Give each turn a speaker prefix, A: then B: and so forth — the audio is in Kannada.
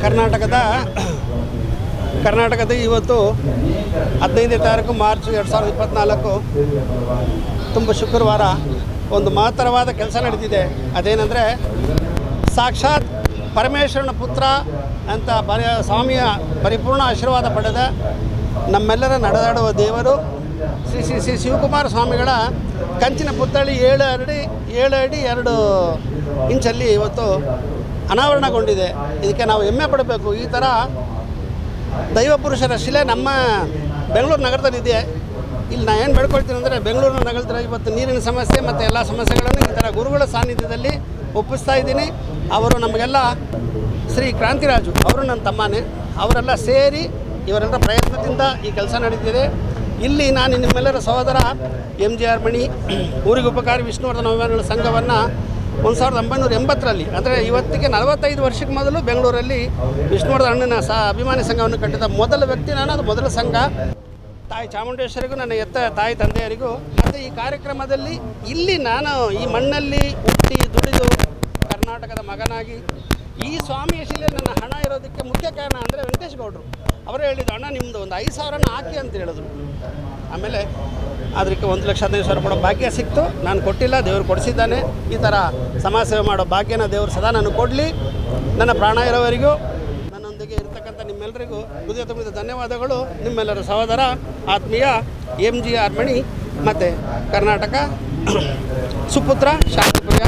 A: ಕರ್ನಾಟಕದ ಇವತ್ತು 15ನೇ ತಾರೀಕು ಮಾರ್ಚ್ 2024 ತುಂಬ ಶುಕ್ರವಾರ ಒಂದು ಮಹತ್ತರವಾದ ಕೆಲಸ ನಡೆದಿದೆ. ಅದೇನೆಂದರೆ ಸಾಕ್ಷಾತ್ ಪರಮೇಶ್ವರನ ಪುತ್ರ ಅಂತ ಸ್ವಾಮಿಯ ಪರಿಪೂರ್ಣ ಆಶೀರ್ವಾದ ಪಡೆದ ನಮ್ಮೆಲ್ಲರ ನಡೆದಾಡುವ ದೇವರು ಶ್ರೀ ಶಿವಕುಮಾರ ಸ್ವಾಮಿಗಳ ಕಂಚಿನ ಪುತ್ಥಳಿ 7 ಅಡಿ 2 ಇಂಚಲ್ಲಿ ಇವತ್ತು ಅನಾವರಣಗೊಂಡಿದೆ. ಇದಕ್ಕೆ ನಾವು ಹೆಮ್ಮೆ ಪಡಬೇಕು. ಈ ಥರ ದೈವ ಪುರುಷರ ಶಿಲೆ ನಮ್ಮ ಬೆಂಗಳೂರು ನಗರದಲ್ಲಿದೆ. ಇಲ್ಲಿ ನಾನು ಏನು ಬೇಡ್ಕೊಳ್ತೀನಿ ಅಂದರೆ, ಬೆಂಗಳೂರಿನ ನಗರದಲ್ಲಿ ಇವತ್ತು ನೀರಿನ ಸಮಸ್ಯೆ ಮತ್ತು ಎಲ್ಲ ಸಮಸ್ಯೆಗಳನ್ನು ಈ ಥರ ಗುರುಗಳ ಸಾನ್ನಿಧ್ಯದಲ್ಲಿ ಒಪ್ಪಿಸ್ತಾ ಇದ್ದೀನಿ. ಅವರು ನಮಗೆಲ್ಲ ಶ್ರೀ ಕ್ರಾಂತಿರಾಜು ಅವರು ನನ್ನ ತಮ್ಮನೇ, ಅವರೆಲ್ಲ ಸೇರಿ ಇವರೆಲ್ಲ ಪ್ರಯತ್ನದಿಂದ ಈ ಕೆಲಸ ನಡೆದಿದೆ. ಇಲ್ಲಿ ನಾನು ನಿಮ್ಮೆಲ್ಲರ ಸಹೋದರ MGR ಮಣಿ ಊರಿಗೆ ಉಪಕಾರಿ ವಿಷ್ಣುವರ್ಧನ ಅಭಿಮಾನಿಗಳ ಸಂಘವನ್ನು 1980ರಲ್ಲಿ, ಅಂದರೆ ಇವತ್ತಿಗೆ 45 ವರ್ಷಕ್ಕೆ ಮೊದಲು ಬೆಂಗಳೂರಲ್ಲಿ ವಿಷ್ಣುವರ್ಧನ ಅಣ್ಣನ ಅಭಿಮಾನಿ ಸಂಘವನ್ನು ಕಟ್ಟಿದ ಮೊದಲ ವ್ಯಕ್ತಿ ನಾನು. ಅದು ಮೊದಲ ಸಂಘ. ತಾಯಿ ಚಾಮುಂಡೇಶ್ವರಿಗೂ ನನ್ನ ತಾಯಿ ತಂದೆಯರಿಗೂ ಮತ್ತು ಈ ಕಾರ್ಯಕ್ರಮದಲ್ಲಿ ಇಲ್ಲಿ ನಾನು ಈ ಮಣ್ಣಲ್ಲಿ ಹುಟ್ಟಿ ದುಡಿದು ಕರ್ನಾಟಕದ ಮಗನಾಗಿ ಈ ಸ್ವಾಮಿಯ ಶಿಲೆಯಲ್ಲಿ ನನ್ನ ಹಣ ಇರೋದಕ್ಕೆ ಮುಖ್ಯ ಕಾರಣ ಅಂದರೆ ವೆಂಕಟೇಶ್ ಗೌಡರು ಅವರೇ ಹೇಳಿದ್ದು, ಅಣ್ಣ ನಿಮ್ಮದು ಒಂದು 5,000 ಹಾಕಿ ಅಂತ ಹೇಳಿದ್ರು. ಆಮೇಲೆ ಅದಕ್ಕೆ 1,15,000 ಕೊಡೋ ಭಾಗ್ಯ ಸಿಕ್ತು. ನಾನು ಕೊಟ್ಟಿಲ್ಲ, ದೇವರು ಕೊಡಿಸಿದ್ದಾನೆ. ಈ ಥರ ಸಮಾಜ ಸೇವೆ ಮಾಡೋ ಭಾಗ್ಯನ ದೇವರು ಸದಾ ನನಗೆ ಕೊಡಲಿ. ನನ್ನ ಪ್ರಾಣ ಇರೋವರೆಗೂ ನನ್ನೊಂದಿಗೆ ಇರ್ತಕ್ಕಂಥ ನಿಮ್ಮೆಲ್ಲರಿಗೂ ಹೃದಯ ತುಂಬಿದ ಧನ್ಯವಾದಗಳು. ನಿಮ್ಮೆಲ್ಲರ ಸಹೋದರ ಆತ್ಮೀಯ MGR ಮಣಿ ಮತ್ತು ಕರ್ನಾಟಕ ಸುಪುತ್ರ ಶಾಂತಿಪ್ರಿಯ